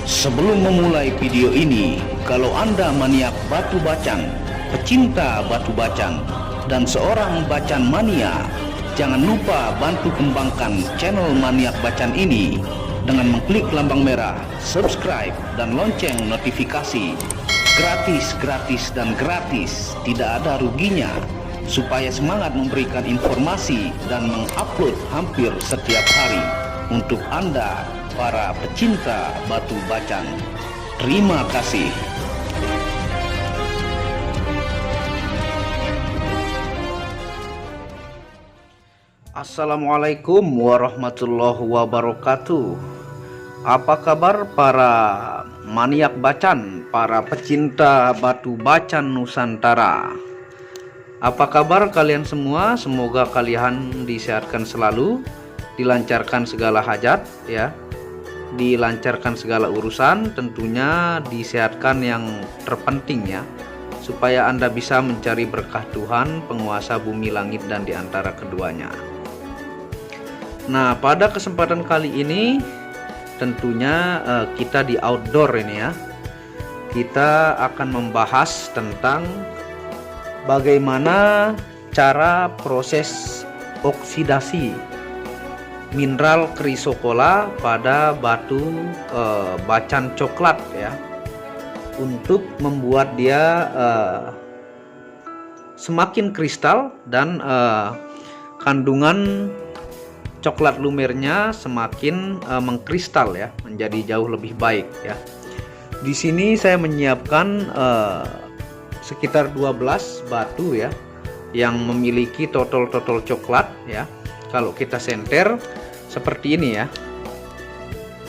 Sebelum memulai video ini, kalau Anda maniak batu bacang, pecinta batu bacang, dan seorang bacan mania, jangan lupa bantu kembangkan channel Maniak Bacan ini dengan mengklik lambang merah, subscribe, dan lonceng notifikasi. Gratis, dan gratis, tidak ada ruginya, supaya semangat memberikan informasi dan mengupload hampir setiap hari untuk Anda, para pecinta batu bacang. Terima kasih. Assalamualaikum warahmatullahi wabarakatuh. Apa kabar para maniak bacan, para pecinta batu bacan Nusantara? Apa kabar kalian semua? Semoga kalian disehatkan selalu, dilancarkan segala hajat ya, dilancarkan segala urusan, tentunya disehatkan yang terpenting ya, supaya Anda bisa mencari berkah Tuhan, penguasa bumi langit dan diantara keduanya. Nah, pada kesempatan kali ini tentunya kita di outdoor ini ya, kita akan membahas tentang bagaimana cara proses oksidasi mineral chrysocolla pada batu bacan coklat ya, untuk membuat dia semakin kristal dan kandungan coklat lumernya semakin mengkristal ya, menjadi jauh lebih baik ya. Di sini saya menyiapkan sekitar 12 batu ya, yang memiliki totol-totol coklat ya. Kalau kita senter seperti ini ya.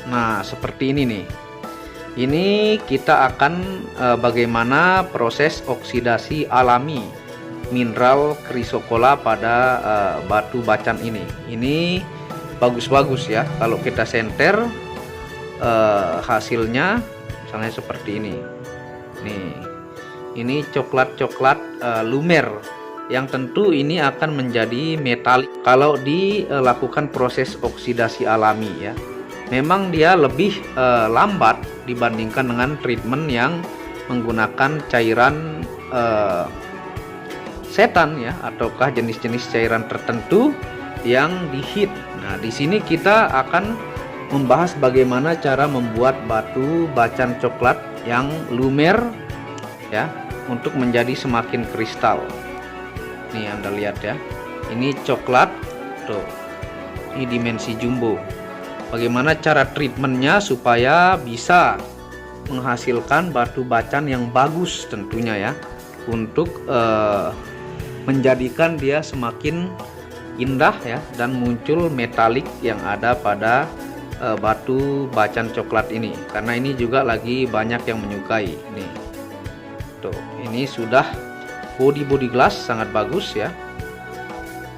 Nah, seperti ini nih. Ini kita akan bagaimana proses oksidasi alami mineral chrysocolla pada batu bacan ini. Ini bagus-bagus ya. Kalau kita senter hasilnya misalnya seperti ini. Nih, ini coklat-coklat lumer, yang tentu ini akan menjadi metalik kalau dilakukan proses oksidasi alami ya. Memang dia lebih lambat dibandingkan dengan treatment yang menggunakan cairan setan ya, ataukah jenis-jenis cairan tertentu yang di-heat. Nah, di sini kita akan membahas bagaimana cara membuat batu bacan coklat yang lumer ya, untuk menjadi semakin kristal. Nih Anda lihat ya, ini coklat tuh, ini dimensi jumbo. Bagaimana cara treatmentnya supaya bisa menghasilkan batu bacan yang bagus tentunya ya, untuk menjadikan dia semakin indah ya, dan muncul metalik yang ada pada batu bacan coklat ini, karena ini juga lagi banyak yang menyukai. Nih tuh, ini sudah body glass, sangat bagus ya.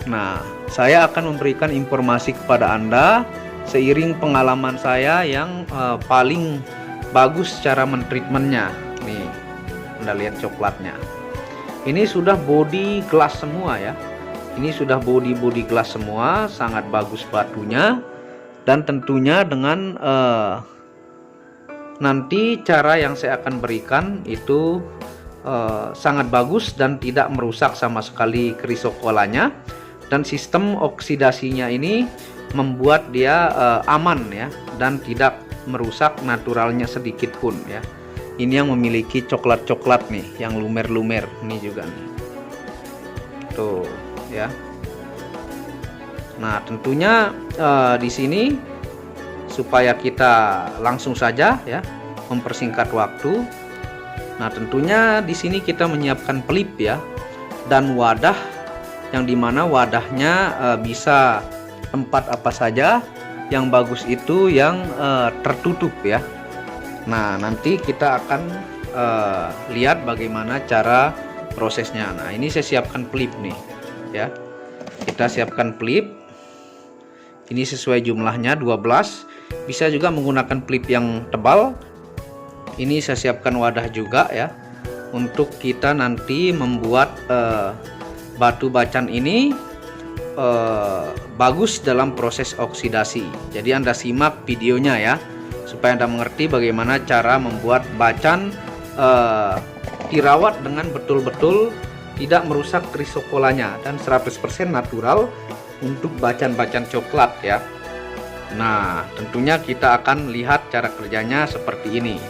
Nah, saya akan memberikan informasi kepada Anda seiring pengalaman saya yang paling bagus cara mentreatmentnya. Nih Anda lihat coklatnya, ini sudah body glass semua ya. Ini sudah body glass semua, sangat bagus batunya. Dan tentunya dengan nanti cara yang saya akan berikan itu sangat bagus dan tidak merusak sama sekali chrysocollanya. Dan sistem oksidasinya ini membuat dia aman ya, dan tidak merusak naturalnya sedikit pun ya. Ini yang memiliki coklat-coklat nih, yang lumer-lumer ini juga nih. Tuh ya. Nah, tentunya di sini supaya kita langsung saja ya, mempersingkat waktu. Nah, tentunya di sini kita menyiapkan pelip ya, dan wadah, yang dimana wadahnya bisa tempat apa saja. Yang bagus itu yang tertutup ya. Nah, nanti kita akan lihat bagaimana cara prosesnya. Nah, ini saya siapkan pelip nih ya. Kita siapkan pelip. Ini sesuai jumlahnya 12. Bisa juga menggunakan pelip yang tebal. Ini saya siapkan wadah juga ya, untuk kita nanti membuat batu bacan ini bagus dalam proses oksidasi. Jadi Anda simak videonya ya, supaya Anda mengerti bagaimana cara membuat bacan dirawat dengan betul-betul tidak merusak krisokolanya dan 100% natural untuk bacan-bacan coklat ya. Nah, tentunya kita akan lihat cara kerjanya seperti ini.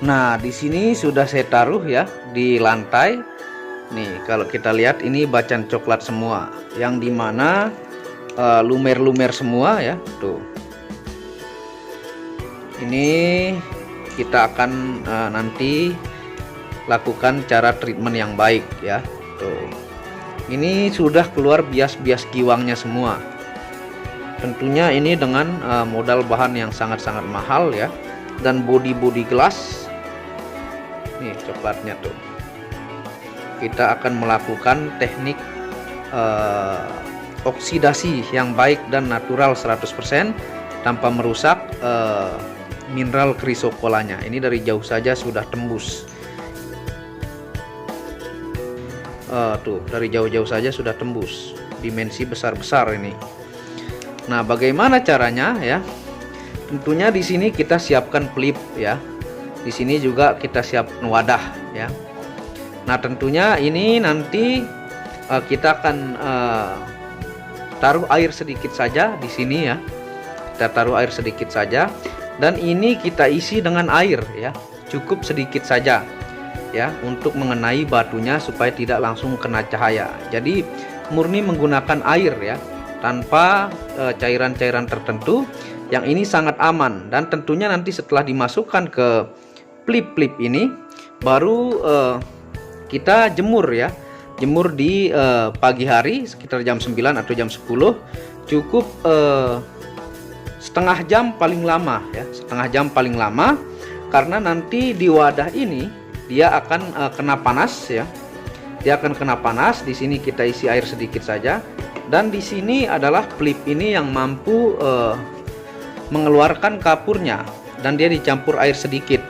Nah, di sini sudah saya taruh ya di lantai. Nih, kalau kita lihat ini bacan coklat semua, yang dimana lumer-lumer semua ya. Tuh. Ini kita akan nanti lakukan cara treatment yang baik ya. Tuh. Ini sudah keluar bias-bias giwangnya semua. Tentunya ini dengan modal bahan yang sangat-sangat mahal ya, dan body gelas. Nih coklatnya tuh. Kita akan melakukan teknik oksidasi yang baik dan natural 100% tanpa merusak mineral krisokolanya. Ini dari jauh saja sudah tembus. Tuh, dari jauh-jauh saja sudah tembus. Dimensi besar-besar ini. Nah, bagaimana caranya ya? Tentunya di sini kita siapkan pelip ya. Di sini juga kita siapkan wadah ya. Nah, tentunya ini nanti kita akan taruh air sedikit saja di sini ya. Kita taruh air sedikit saja, dan ini kita isi dengan air ya. Cukup sedikit saja ya, untuk mengenai batunya supaya tidak langsung kena cahaya. Jadi murni menggunakan air ya, tanpa cairan-cairan tertentu. Yang ini sangat aman, dan tentunya nanti setelah dimasukkan ke pelip-pelip ini baru kita jemur ya. Jemur di pagi hari sekitar jam 9 atau jam 10. Cukup setengah jam paling lama ya, setengah jam paling lama, karena nanti di wadah ini dia akan kena panas ya. Dia akan kena panas. Di sini kita isi air sedikit saja, dan di sini adalah pelip ini yang mampu mengeluarkan kapurnya, dan dia dicampur air sedikit.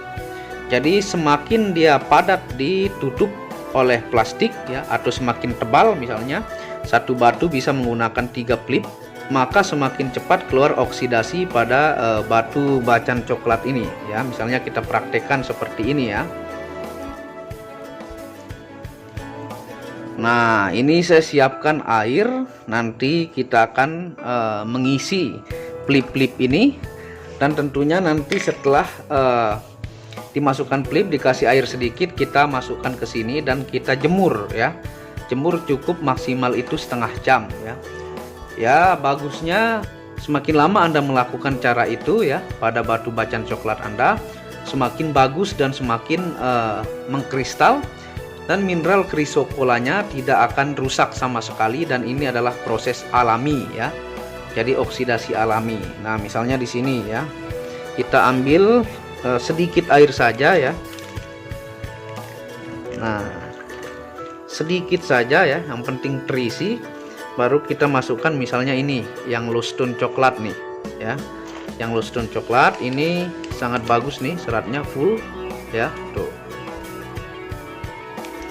Jadi semakin dia padat ditutup oleh plastik ya, atau semakin tebal, misalnya satu batu bisa menggunakan 3 pelip, maka semakin cepat keluar oksidasi pada batu bacan coklat ini ya. Misalnya kita praktekkan seperti ini ya. Nah, ini saya siapkan air. Nanti kita akan mengisi pelip-pelip ini, dan tentunya nanti setelah dimasukkan pelip, dikasih air sedikit, kita masukkan ke sini dan kita jemur ya. Jemur cukup maksimal itu setengah jam ya. Ya, bagusnya semakin lama Anda melakukan cara itu ya pada batu bacan coklat Anda, semakin bagus dan semakin mengkristal, dan mineral krisokolanya tidak akan rusak sama sekali, dan ini adalah proses alami ya. Jadi oksidasi alami. Nah, misalnya di sini ya, kita ambil sedikit air saja ya. Nah, sedikit saja ya, yang penting terisi. Baru kita masukkan misalnya ini yang low stone coklat nih ya. Yang low stone coklat ini sangat bagus nih, seratnya full ya. Tuh.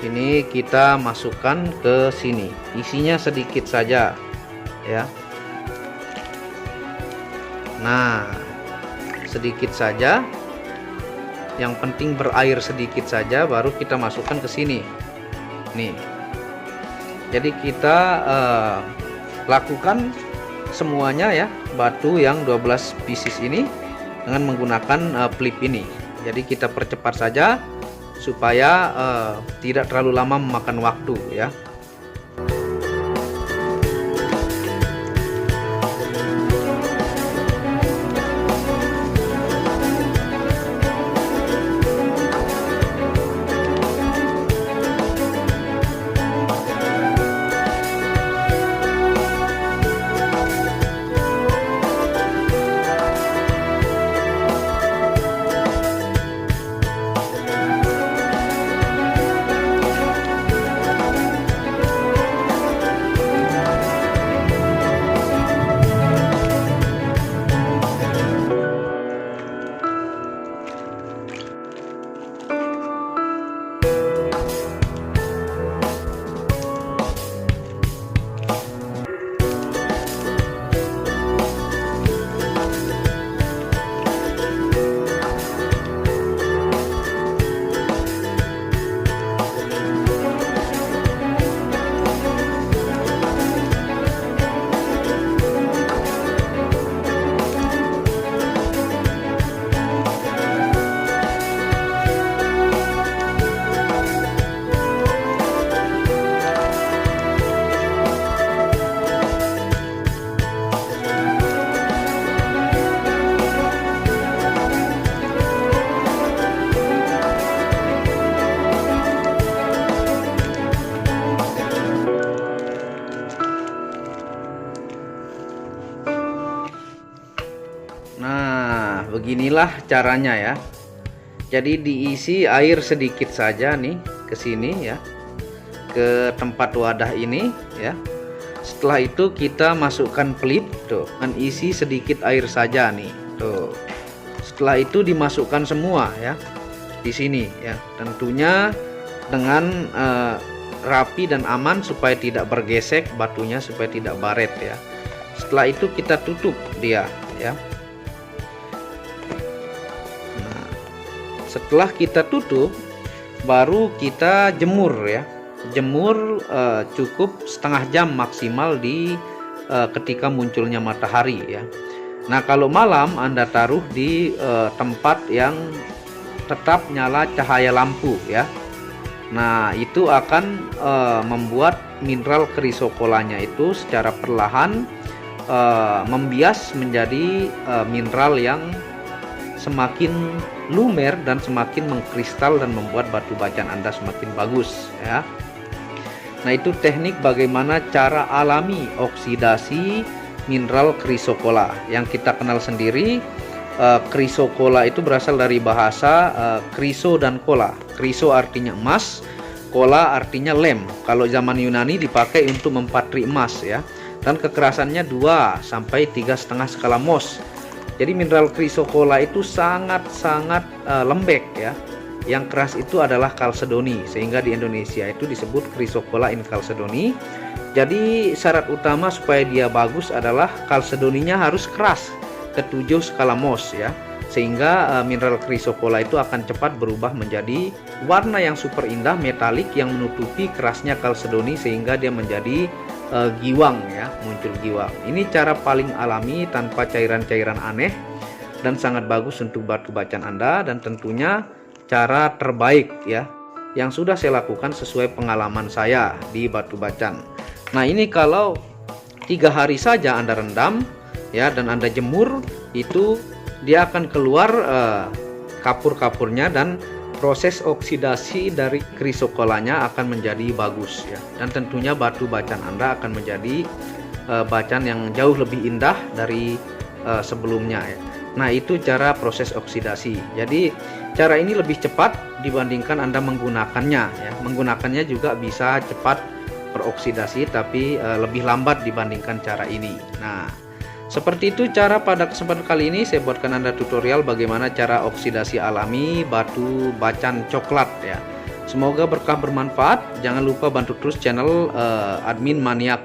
Ini kita masukkan ke sini. Isinya sedikit saja ya. Nah, sedikit saja. Yang penting berair sedikit saja, baru kita masukkan ke sini. Nih. Jadi kita lakukan semuanya ya, batu yang 12 pieces ini dengan menggunakan pelip ini. Jadi kita percepat saja supaya tidak terlalu lama memakan waktu ya. beginilah caranya ya. Jadi diisi air sedikit saja nih ke sini ya, ke tempat wadah ini ya. Setelah itu kita masukkan pelip tuh, dan isi sedikit air saja nih tuh. Setelah itu dimasukkan semua ya di sini ya, tentunya dengan rapi dan aman supaya tidak bergesek batunya, supaya tidak baret ya. Setelah itu kita tutup dia ya. Nah, setelah kita tutup baru kita jemur ya. Jemur cukup setengah jam maksimal di ketika munculnya matahari ya. Nah, kalau malam Anda taruh di tempat yang tetap nyala cahaya lampu ya. Nah, itu akan membuat mineral chrysocollanya itu secara perlahan membias menjadi mineral yang semakin lumer dan semakin mengkristal dan membuat batu bacaan Anda semakin bagus ya. Nah, itu teknik bagaimana cara alami oksidasi mineral chrysocolla yang kita kenal sendiri. Chrysocolla itu berasal dari bahasa chryso dan colla. Chryso artinya emas, colla artinya lem. Kalau zaman Yunani dipakai untuk mempatri emas ya. Dan kekerasannya 2 sampai 3,5 skala Mohs. Jadi mineral chrysocolla itu sangat-sangat lembek ya. Yang keras itu adalah kalsedoni, sehingga di Indonesia itu disebut chrysocolla in calcedony. Jadi syarat utama supaya dia bagus adalah kalsedoninya harus keras ke 7 skala Mohs ya, sehingga mineral chrysocolla itu akan cepat berubah menjadi warna yang super indah metalik yang menutupi kerasnya kalsedoni, sehingga dia menjadi giwang ya, muncul giwang. Ini cara paling alami tanpa cairan-cairan aneh dan sangat bagus untuk batu bacaan Anda, dan tentunya cara terbaik ya yang sudah saya lakukan sesuai pengalaman saya di batu bacaan. Nah, ini kalau 3 hari saja Anda rendam ya dan Anda jemur, itu dia akan keluar kapur-kapurnya dan proses oksidasi dari chrysocollanya akan menjadi bagus ya, dan tentunya batu bacaan Anda akan menjadi bacaan yang jauh lebih indah dari sebelumnya ya. Nah, itu cara proses oksidasi. Jadi cara ini lebih cepat dibandingkan Anda menggunakannya ya. Menggunakannya juga bisa cepat beroksidasi, tapi lebih lambat dibandingkan cara ini. Nah, seperti itu cara pada kesempatan kali ini saya buatkan Anda tutorial bagaimana cara oksidasi alami batu bacaan coklat ya. Semoga berkah bermanfaat. Jangan lupa bantu terus channel admin maniak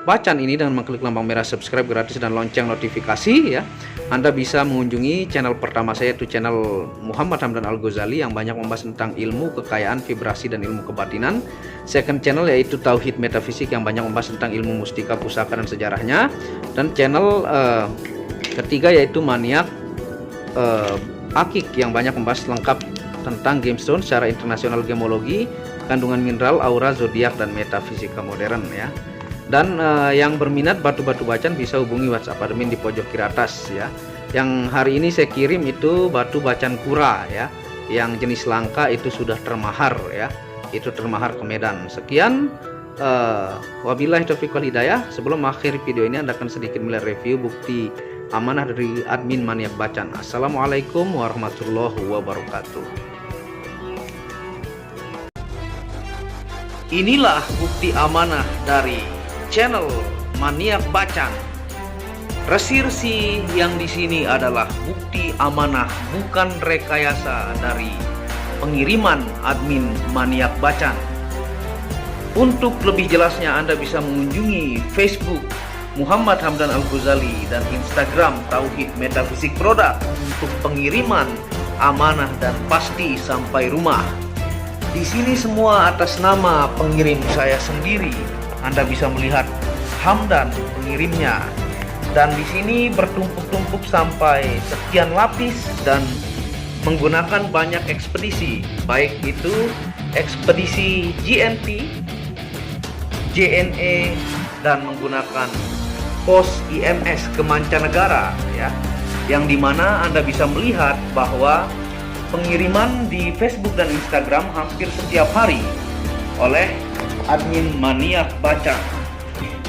bacaan ini dengan mengklik lambang merah subscribe gratis dan lonceng notifikasi ya. Anda bisa mengunjungi channel pertama saya, itu channel Muhammad Hamdan Al-Ghazali yang banyak membahas tentang ilmu kekayaan, vibrasi dan ilmu kebatinan. Second channel yaitu Tauhid Metafisik yang banyak membahas tentang ilmu mustika, pusaka dan sejarahnya. Dan channel ketiga yaitu Maniak Akik yang banyak membahas lengkap tentang gemstone secara internasional, gemologi, kandungan mineral, aura, zodiak dan metafisika modern ya. Dan yang berminat batu-batu bacaan bisa hubungi WhatsApp admin di pojok kiri atas ya. Yang hari ini saya kirim itu batu bacaan kura ya, yang jenis langka itu sudah termahar ya, itu termahar ke Medan. Sekian, wabillahi taufiq wal hidayah. Sebelum akhir video ini Anda akan sedikit melihat review bukti amanah dari admin maniak bacaan. Assalamualaikum warahmatullahi wabarakatuh. Inilah bukti amanah dari channel Maniak Bacaan. Resi-resi yang di sini adalah bukti amanah, bukan rekayasa dari pengiriman admin Maniak Bacaan. Untuk lebih jelasnya Anda bisa mengunjungi Facebook Muhammad Hamdan Al-Ghazali dan Instagram Tauhid Metafisik Produk untuk pengiriman amanah dan pasti sampai rumah. Di sini semua atas nama pengirim saya sendiri. Anda bisa melihat Hamdan pengirimnya, dan di sini bertumpuk-tumpuk sampai sekian lapis dan menggunakan banyak ekspedisi, baik itu ekspedisi GNP, JNE, dan menggunakan pos IMS ke mancanegara ya, yang dimana Anda bisa melihat bahwa pengiriman di Facebook dan Instagram hampir setiap hari oleh admin Maniak Bacaan.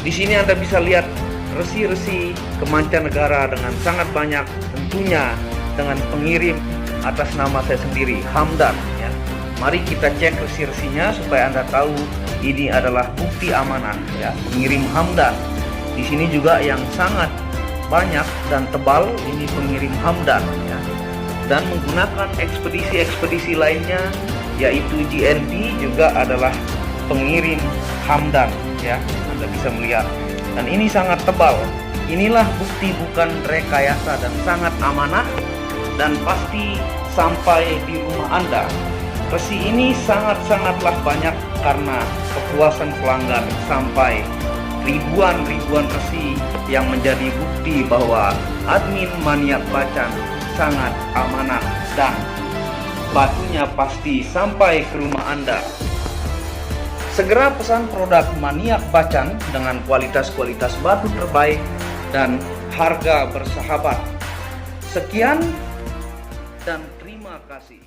Di sini Anda bisa lihat resi-resi ke mancanegara dengan sangat banyak tentunya dengan pengirim atas nama saya sendiri, Hamdan ya. Mari kita cek resiprsinya supaya Anda tahu ini adalah bukti amanah ya, pengirim Hamdan. Di sini juga yang sangat banyak dan tebal ini pengirim Hamdan ya. Dan menggunakan ekspedisi-ekspedisi lainnya yaitu GNP juga adalah pengirim Hamdan ya. Anda bisa melihat. Dan ini sangat tebal. Inilah bukti bukan rekayasa dan sangat amanah dan pasti sampai di rumah Anda. Resi ini sangat-sangatlah banyak karena kepuasan pelanggan sampai ribuan resi yang menjadi bukti bahwa admin Maniak Bacan sangat amanah dan batunya pasti sampai ke rumah Anda. Segera pesan produk Maniak Bacan dengan kualitas-kualitas batu terbaik dan harga bersahabat. Sekian dan terima kasih.